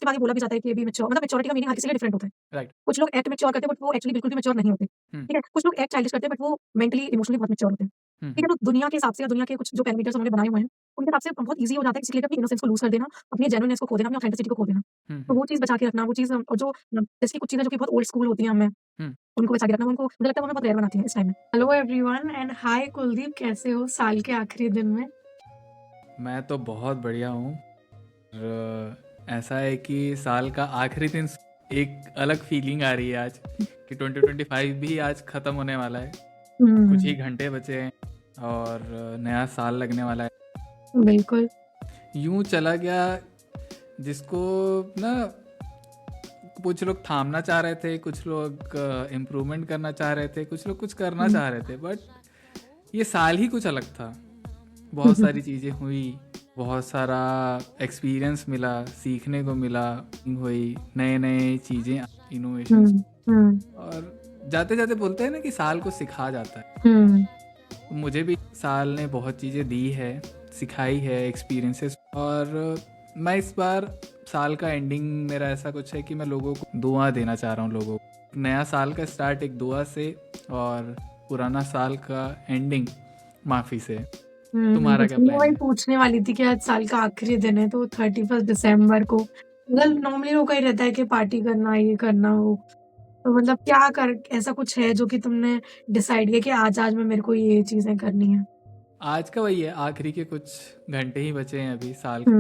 उसके बाद ये बोला भी जाता है कि ये भी मैच्योर, मतलब मैच्योरिटी का मीनिंग हर किसी के लिए डिफरेंट होता है। राइट। कुछ लोग एक्ट मैच्योर करते हैं बट वो एक्चुअली बिल्कुल भी मैच्योर नहीं होते। हुँ, ठीक है? कुछ लोग एक्ट चाइल्डिश करते हैं बट वो मेंटली, इमोशनली बहुत मैच्योर होते हैं। हुँ, ठीक हुँ, है? तो दुनिया के हिसाब से या दुनिया के कुछ जो पैरामीटर्स उन्होंने बनाए हुए हैं, उनके हिसाब से बहुत ईज़ी हो जाता है किसी के लिए अपनी इनोसेंस को लूज़ कर देना, अपनी जेन्युइननेस को खो देना, अपनी ऑथेंटिसिटी को खो देना। हुँ, तो हुँ, वो चीज़ बचा के रखना, वो चीज़ और जो जैसे कि कुछ चीज़ें जो कि बहुत ओल्ड स्कूल होती हैं हमें, हुँ। उनको बचा के रखना, उनको मुझे लगता है वो हमें बहुत रेयर बनाती हैं इस टाइम में। Hello everyone and hi Kuldeep, कैसे हो साल के आखिरी दिन में? मैं तो बहुत बढ़िया हूँ। ऐसा है कि साल का आखिरी दिन एक अलग फीलिंग आ रही है आज कि 2025 भी आज ख़त्म होने वाला है। कुछ ही घंटे बचे हैं और नया साल लगने वाला है। बिल्कुल। यूं चला गया जिसको ना कुछ लोग थामना चाह रहे थे, कुछ लोग इम्प्रूवमेंट करना चाह रहे थे, कुछ लोग कुछ करना चाह रहे थे, बट ये साल ही कुछ अलग था। बहुत सारी चीज़ें हुई, बहुत सारा एक्सपीरियंस मिला, सीखने को मिला, हुई नए नए चीज़ें, इनोवेशंस। और जाते जाते बोलते हैं ना कि साल को सिखा जाता है। मुझे भी साल ने बहुत चीज़ें दी है, सिखाई है, एक्सपीरियंसेस। और मैं इस बार साल का एंडिंग मेरा ऐसा कुछ है कि मैं लोगों को दुआ देना चाह रहा हूँ। लोगों को नया साल का स्टार्ट एक दुआ से और पुराना साल का एंडिंग माफ़ी से। तुम्हारा क्या मैं प्लान वही है? पूछने वाली थी कि आज साल का आखिरी दिन है तो 31 दिसंबर को मतलब नॉर्मली लोग का ही रहता है कि पार्टी करना, ये करना, वो। तो मतलब क्या कर ऐसा कुछ है जो कि तुमने डिसाइड किया कि आज में मेरे को ये चीजें करनी है? आज का वही है, आखिरी के कुछ घंटे ही बचे हैं अभी साल के।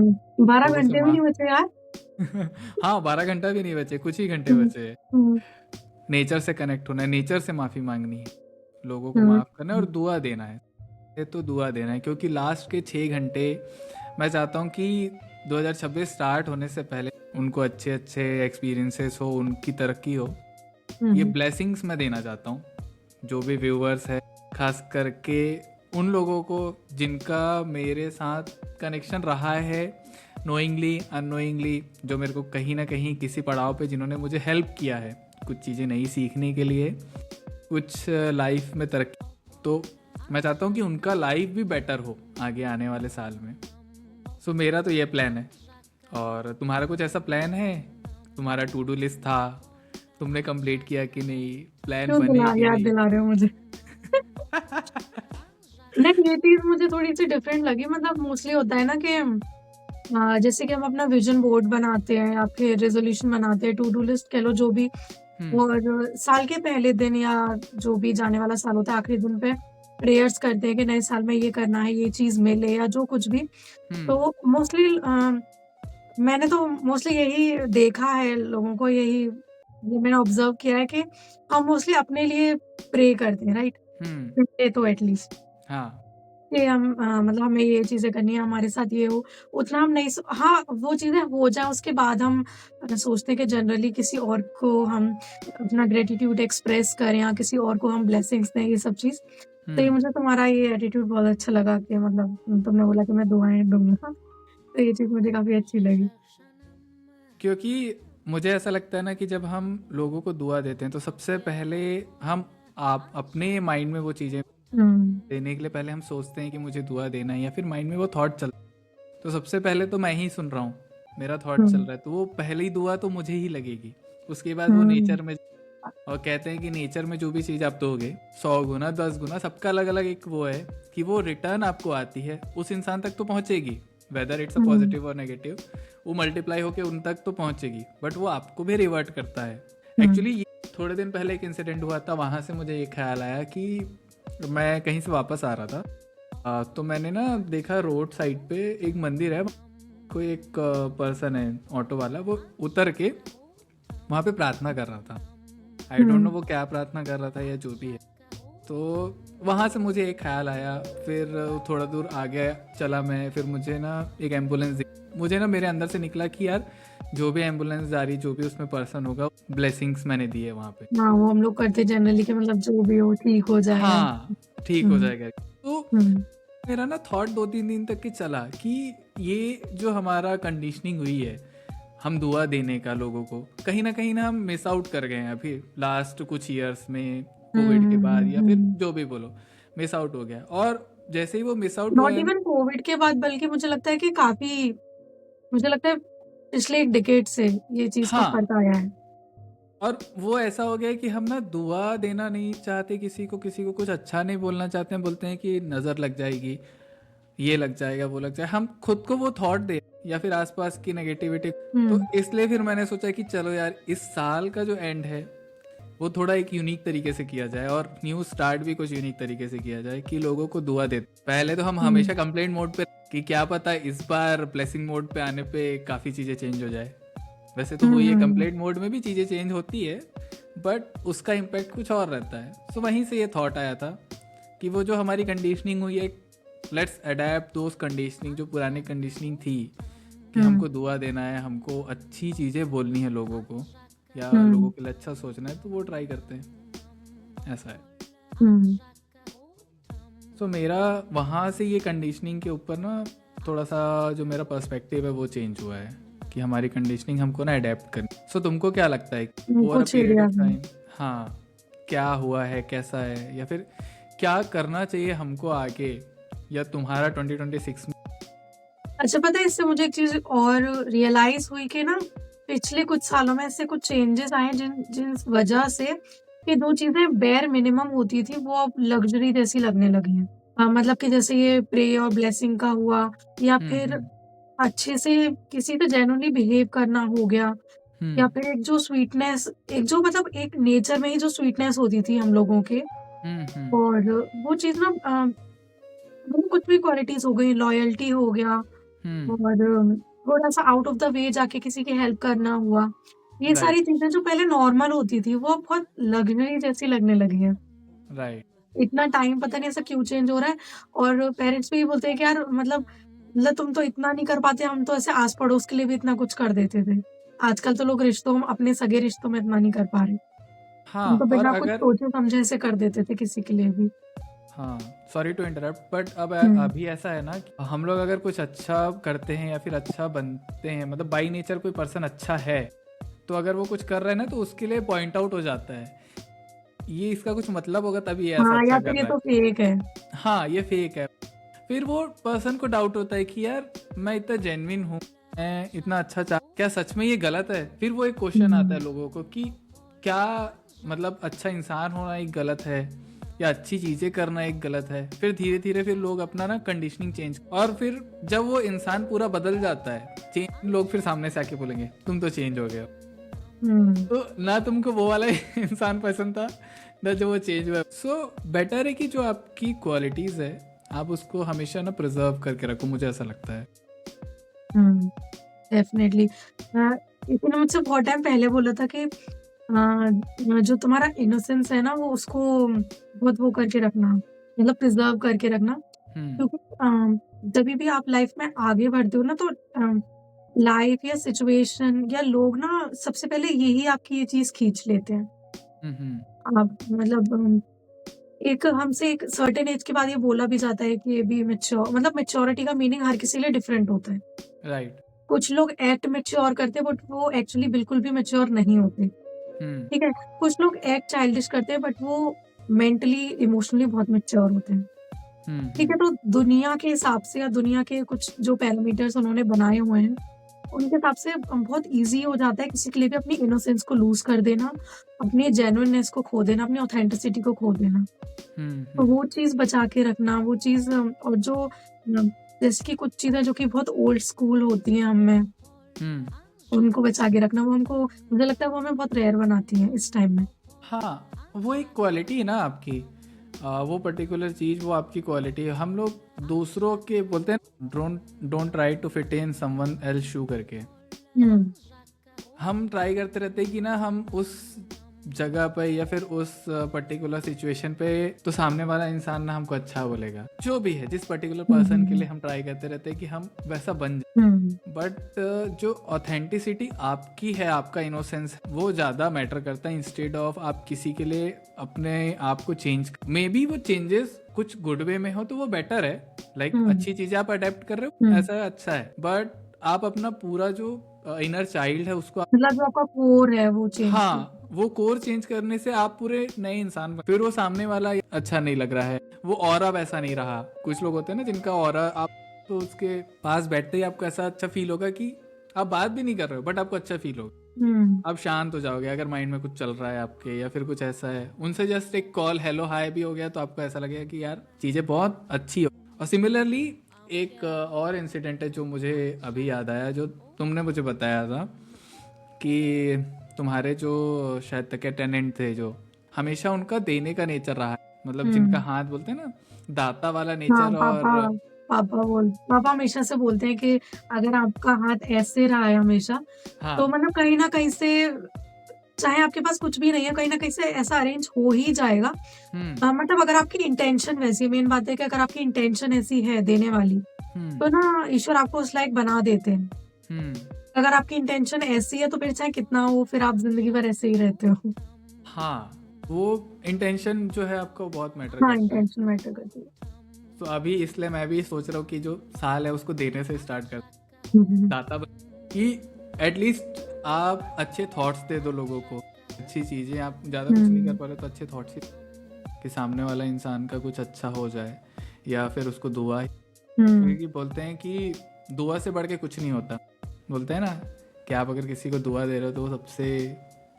12 लोगों से घंटे भी नहीं माफ बचे यार। हाँ, 12 घंटा भी नहीं बचे, कुछ ही घंटे हम्म, बचे हैं। हम्म, नेचर से कनेक्ट होना है, नेचर से माफ़ी मांगनी है, लोगों को हम्म, माफ़ करना है और दुआ देना है। ये तो दुआ देना है क्योंकि लास्ट के 6 घंटे मैं चाहता हूँ कि 2026 स्टार्ट होने से पहले उनको अच्छे अच्छे एक्सपीरियंसेस हो, उनकी तरक्की हो। ये ब्लेसिंग्स मैं देना चाहता हूँ जो भी व्यूअर्स है, खास करके उन लोगों को जिनका मेरे साथ कनेक्शन रहा है, नोइंगली अननोइंगली, जो मेरे को कहीं ना कहीं किसी पड़ाव पे जिन्होंने मुझे हेल्प किया है कुछ चीज़ें नई सीखने के लिए, कुछ लाइफ में तरक्की। तो मैं चाहता हूँ कि उनका लाइफ भी बेटर हो आगे आने वाले साल में। सो मेरा तो ये प्लान है। और तुम्हारा कुछ ऐसा प्लान है? तुम्हारा टू डू लिस्ट था, तुमने कंप्लीट किया कि नहीं? प्लान क्यों बने कि याद नहीं? दिला रहे हो मुझे? नहीं, ये चीज मुझे थोड़ी सी डिफरेंट लगी। मतलब मोस्टली होता है ना कि जैसे कि हम अपना विजन बोर्ड बनाते हैं या फिर रेजोल्यूशन बनाते हैं, टू डू लिस्ट कह लो जो भी, और साल के पहले दिन या जो भी जाने वाला साल होता है आखिरी दिन पे प्रेयर्स करते हैं कि नए साल में ये करना है, ये चीज मिले या जो कुछ भी। तो मोस्टली मैंने तो मोस्टली यही देखा है, लोगों को यही ये मैंने ऑब्जर्व किया है कि हम मोस्टली अपने लिए प्रे करते हैं, राइट? तो एटलीस्ट हाँ, कि हम मतलब हमें ये चीज़ें करनी है, हमारे साथ ये हो, उतना हम नहीं हाँ, वो चीज़ें हो जाएँ उसके बाद हम सोचते हैं कि जनरली किसी और को हम अपना ग्रैटिट्यूड एक्सप्रेस करें या किसी और को हम ब्लेसिंग्स दें, ये सब चीज़। तो ये मुझे तुम्हारा ये एटीट्यूड बहुत अच्छा लगा कि मतलब तुमने बोला कि मैं दुआएँ दूँगा, तो ये चीज़ मुझे काफ़ी अच्छी लगी। क्योंकि मुझे ऐसा लगता है ना कि जब हम लोगों को दुआ देते हैं तो सबसे पहले हम आप अपने माइंड में वो चीज़ें देने के लिए पहले हम सोचते हैं कि मुझे दुआ देना है, या फिर माइंड में वो थॉट चल, तो सबसे पहले तो मैं ही सुन रहा हूँ, मेरा थॉट चल रहा है, तो वो पहली दुआ तो मुझे ही लगेगी। उसके बाद वो नेचर में, और कहते हैं कि नेचर में जो भी चीज़ आप दोगे 100 गुना 10 गुना, सबका अलग अलग एक वो है कि वो रिटर्न आपको आती है, उस इंसान तक तो पहुँचेगी, वेदर इट्स अ पॉजिटिव और नेगेटिव, वो मल्टीप्लाई होके उन तक तो पहुँचेगी, बट वो आपको भी रिवर्ट करता है। एक्चुअली ये थोड़े दिन पहले एक इंसिडेंट हुआ था, वहाँ से मुझे ये ख्याल आया कि मैं कहीं से वापस आ रहा था, तो मैंने ना देखा रोड साइड पे एक मंदिर है, कोई एक पर्सन है ऑटो वाला, वो उतर के वहाँ पे प्रार्थना कर रहा था। आई डोंट नो वो क्या प्रार्थना कर रहा था या जो भी है। तो वहाँ से मुझे एक ख्याल आया, फिर थोड़ा दूर आगे चला मैं, फिर मुझे ना एक एम्बुलेंस मुझे ना मेरे अंदर से निकला कि यार जो भी एम्बुलेंस जा रही, जो भी उसमें पर्सन होगा, ब्लेसिंग्स मैंने दिए वहाँ पे। हाँ, वो हम लोग करते जनरली कि मतलब जो भी हो ठीक हो जाएगा। हाँ, ठीक हो जाएगा। तो हम्म, मेरा ना थॉट 2-3 दिन तक के चला कि ये जो हमारा कंडीशनिंग हुई है हम दुआ देने का लोगों को, कहीं ना हम मिस आउट कर गए हैं अभी लास्ट कुछ ईयर्स में, कोविड के बाद या फिर जो भी बोलो, मिस आउट हो गया। और जैसे ही वो मिस आउट हुआ नॉट है ना, इवन कोविड के बाद, बल्कि मुझे लगता है कि काफ़ी मुझे लगता है पिछले 1 डिकेड से ये चीज़ का हाँ, फ़र्क आया है। और वो ऐसा हो गया है कि हम ना दुआ देना नहीं चाहते किसी को कुछ अच्छा नहीं बोलना चाहते हैं, बोलते हैं कि नज़र लग जाएगी, ये लग जाएगा, वो लग जाएगा, हम खुद को वो थॉट दे या फिर आसपास की नेगेटिविटी। तो इसलिए फिर मैंने सोचा कि चलो यार, इस साल का जो एंड है वो थोड़ा एक यूनिक तरीके से किया जाए और न्यू स्टार्ट भी कुछ यूनिक तरीके से किया जाए कि लोगों को दुआ दे। पहले तो हम हमेशा कंप्लेंट मोड पे कि क्या पता इस बार ब्लेसिंग मोड पे आने पे काफ़ी चीज़ें चेंज हो जाए। वैसे तो हुई है, कंप्लेंट मोड में भी चीज़ें चेंज होती है, बट उसका इम्पैक्ट कुछ और रहता है। सो वहीं से ये थॉट आया था कि वो जो हमारी कंडीशनिंग हुई है, लेट्स अडेप्ट दोज कंडीशनिंग, जो पुरानी कंडीशनिंग थी कि हमको दुआ देना है, हमको अच्छी चीज़ें बोलनी है लोगों को, या लोगों के लिए अच्छा सोचना है, तो वो ट्राई करते हैं, ऐसा है। सो मेरा वहाँ से ये कंडीशनिंग के ऊपर ना थोड़ा सा जो मेरा पर्सपेक्टिव है वो चेंज हुआ है कि हमारी कंडीशनिंग हमको ना अडेप्ट करनी। सो तुमको क्या लगता है over a period of time, हाँ, क्या हुआ है, कैसा है, या फिर क्या करना चाहिए हमको आगे, या तुम्हारा 2026 में? अच्छा, पता है इससे मुझे एक चीज़ और रियलाइज़ हुई कि ना पिछले कुछ सालों में ऐसे कुछ चेंजेस आए जिन वजह से ये 2 चीज़ें बेयर मिनिमम होती थी वो अब लग्ज़री जैसी लगने लगी हैं। मतलब कि जैसे ये प्रे और ब्लेसिंग का हुआ, या फिर अच्छे से किसी से जेन्युइनली बिहेव करना हो गया, या फिर एक जो स्वीटनेस, एक जो मतलब एक नेचर में ही जो स्वीटनेस होती थी हम लोगों के, और वो चीज़ ना वो कुछ भी क्वालिटीज़ हो गई, लॉयल्टी हो गया, और थोड़ा-सा आउट ऑफ द वे जाके किसी की हेल्प करना हुआ। ये सारी राइट, चीज़ें जो पहले नॉर्मल होती थी, वो अब बहुत लग्ज़री जैसी लगने लगी हैं। राइट। इतना टाइम पता नहीं ऐसा क्यों चेंज हो रहा है, और पेरेंट्स भी बोलते हैं कि यार मतलब तुम तो इतना नहीं कर पाते, हम तो ऐसे आस-पड़ोस के लिए भी इतना कुछ कर देते थे। आजकल तो लोग अपने सगे रिश्तों में इतना नहीं कर पा रहे। हम तो हाँ, और बिना कुछ अगर, सोचे समझे ऐसे कर देते थे किसी के लिए भी। हाँ, सॉरी टू इंटरप्ट, बट अब हुँ। अभी ऐसा है ना कि हम लोग अगर कुछ अच्छा करते हैं या फिर अच्छा बनते हैं, मतलब बाई नेचर कोई पर्सन अच्छा है, तो अगर वो कुछ कर रहा है ना तो उसके लिए पॉइंट आउट हो जाता है, ये इसका कुछ मतलब होगा तभी ये ऐसा हाँ, अच्छा या फिर कर ये रहा तो है। फेक है। हाँ, ये फेक है। फिर वो पर्सन को डाउट होता है कि यार मैं इतना जेन्युइन हूँ, मैं इतना अच्छा क्या सच में ये गलत है? फिर वो एक क्वेश्चन आता है लोगों को कि क्या मतलब अच्छा इंसान होना एक गलत है, या अच्छी चीज़ें करना एक गलत है? फिर धीरे धीरे फिर लोग अपना ना कंडीशनिंग चेंज, और फिर जब वो इंसान पूरा बदल जाता है, चेंज, लोग फिर सामने से आके बोलेंगे तुम तो चेंज हो गए हो। तो ना तुमको वो वाला इंसान पसंद था, ना जो वो चेंज हुआ। सो बेटर है कि जो आपकी क्वालिटीज़ है आप उसको हमेशा ना प्रिजर्व करके रखो, मुझे ऐसा लगता है। डेफ़िनेटली। किसी ने मुझसे बहुत टाइम पहले बोला था कि जो तुम्हारा इनोसेंस है ना, वो उसको बहुत वो करके रखना, मतलब प्रिज़र्व करके रखना। हम्म, क्योंकि जभी भी आप लाइफ़ में आगे बढ़ते हो ना, तो लाइफ़ या सिचुएशन या लोग ना सबसे पहले यही आपकी ये चीज़ खींच लेते हैं। आप मतलब एक हमसे एक सर्टेन एज के बाद ये बोला भी जाता है कि ये भी मतलब मैच्योरिटी का मीनिंग हर किसी के लिए डिफरेंट होता है। राइट। कुछ लोग एक्ट मैच्योर करते हैं, बट वो एक्चुअली बिल्कुल भी मैच्योर नहीं होते। हम्म, ठीक है? कुछ लोग एक्ट चाइल्डिश करते हैं, बट वो मेंटली, इमोशनली बहुत मैच्योर होते हैं। ठीक है? तो दुनिया के हिसाब से या दुनिया के कुछ जो पैरामीटर्स उन्होंने बनाए हुए हैं, उनके हिसाब से बहुत ईज़ी हो जाता है किसी के लिए भी अपनी इनोसेंस को लूज़ कर देना, अपनी जेन्युइननेस को खो देना, अपनी ऑथेंटिसिटी को खो देना। तो वो चीज़ बचा के रखना, वो चीज़ और जो जैसे कि कुछ चीज़ें जो कि बहुत ओल्ड स्कूल होती हैं हम में, उनको बचा के रखना, वो हमको, मुझे लगता है वो हमें बहुत रेयर बनाती हैं इस टाइम में। हाँ, वो एक क्वालिटी है ना आपकी, वो पर्टिकुलर चीज़ वो आपकी क्वालिटी है। हम लोग दूसरों के बोलते हैं don't try to fit in someone else shoe करके, हुँ। हम ट्राई करते रहते हैं कि ना हम उस जगह पे या फिर उस पर्टिकुलर सिचुएशन पे, तो सामने वाला इंसान ना हमको अच्छा बोलेगा, जो भी है जिस पर्टिकुलर पर्सन के लिए हम ट्राई करते रहते हैं कि हम वैसा बन जाए। बट जो ऑथेंटिसिटी आपकी है, आपका इनोसेंस, वो ज़्यादा मैटर करता है, इंस्टेड ऑफ आप किसी के लिए अपने आप को चेंज। मे बी वो चेंजेस कुछ गुड वे में हो तो वो बेटर है, लाइक अच्छी चीज़ें आप अडेप्ट कर रहे हो, ऐसा अच्छा है। बट आप अपना पूरा जो इनर चाइल्ड है उसको, मतलब जो आपका कोर है वो चेंज कर। हाँ, वो कोर चेंज करने से आप पूरे नए इंसान फिर वो सामने वाला अच्छा नहीं लग रहा है, वो ऑरा वैसा नहीं रहा। कुछ लोग होते हैं ना जिनका ऑरा, आप तो उसके पास बैठते ही आपको ऐसा अच्छा फील होगा कि आप बात भी नहीं कर रहे हो बट आपको अच्छा फील होगा, आप शांत हो जाओगे अगर माइंड में कुछ चल रहा है आपके या फिर कुछ ऐसा है। उनसे जस्ट एक कॉल हेलो हाय भी हो गया तो आपको ऐसा लगेगा कि यार चीज़ें बहुत अच्छी हो। और सिमिलरली एक और इंसिडेंट है जो मुझे अभी याद आया, जो तुमने मुझे बताया था कि तुम्हारे जो शायद तक के टेनेंट थे, जो हमेशा उनका देने का नेचर रहा है, मतलब जिनका हाथ बोलते हैं ना दाता वाला हाँ, नेचर। और पापा हमेशा से बोलते हैं कि अगर आपका हाथ ऐसे रहा है हमेशा, तो हाँ मतलब कहीं न कहीं से चाहे आपके पास कुछ भी नहीं है, कहीं न कहीं से ऐसा अरेंज हो ही जाएगा। मतलब अगर आपकी इंटेंशन वैसी है, मेन बात है कि अगर आपकी इंटेंशन ऐसी है देने वाली, तो ना ईश्वर आपको उस लायक बना देते हैं। अगर आपकी इंटेंशन ऐसी है तो फिर चाहे कितना हो, फिर आप ज़िंदगी भर ऐसे ही रहते हो। हाँ, वो इंटेंशन जो है आपको बहुत मैटर हाँ, करता है। इंटेंशन मैटर करती है। तो अभी इसलिए मैं भी सोच रहा हूँ कि जो साल है उसको देने से स्टार्ट कर, दाता कि एटलीस्ट आप अच्छे थॉट्स दे दो लोगों को, अच्छी चीज़ें। आप ज़्यादा कुछ नहीं कर पा रहे तो अच्छे थॉट्स ही कि सामने वाला इंसान का कुछ अच्छा हो जाए, या फिर उसको दुआ। क्योंकि बोलते हैं कि दुआ से बढ़ के कुछ नहीं होता। बोलते हैं ना कि आप अगर किसी को दुआ दे रहे हो तो वो सबसे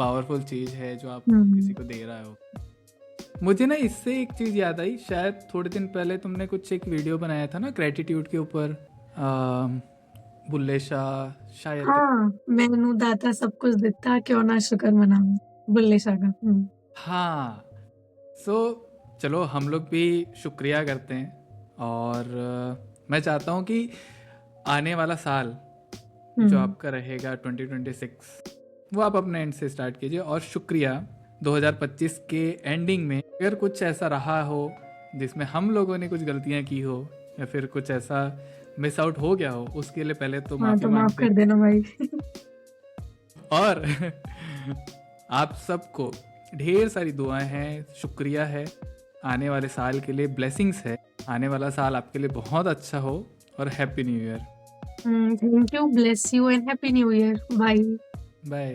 पावरफुल चीज़ है जो आप किसी को दे रहे हो। मुझे ना इससे एक चीज़ याद आई, शायद थोड़े दिन पहले तुमने कुछ एक वीडियो बनाया था ना ग्रेटिट्यूड के ऊपर, बुल्ले शाह शायद। हाँ, मैनू दाता सब कुछ दिता, क्यों ना शुक्र मनाऊं, बुल्ले शाह का। हाँ, सो चलो हम लोग भी शुक्रिया करते हैं। और मैं चाहता हूँ कि आने वाला साल जो आपका रहेगा 2026, वो आप अपने एंड से स्टार्ट कीजिए। और शुक्रिया 2025 के एंडिंग में अगर कुछ ऐसा रहा हो जिसमें हम लोगों ने कुछ गलतियां की हो या फिर कुछ ऐसा मिस आउट हो गया हो, उसके लिए पहले तो हाँ, माफ़ी तो माफ मांगते कर देना भाई। और आप सबको ढेर सारी दुआएं हैं, शुक्रिया है, आने वाले साल के लिए ब्लेसिंग्स है। आने वाला साल आपके लिए बहुत अच्छा हो और happy new year. Thank you, bless you and happy new year. Bye. Bye.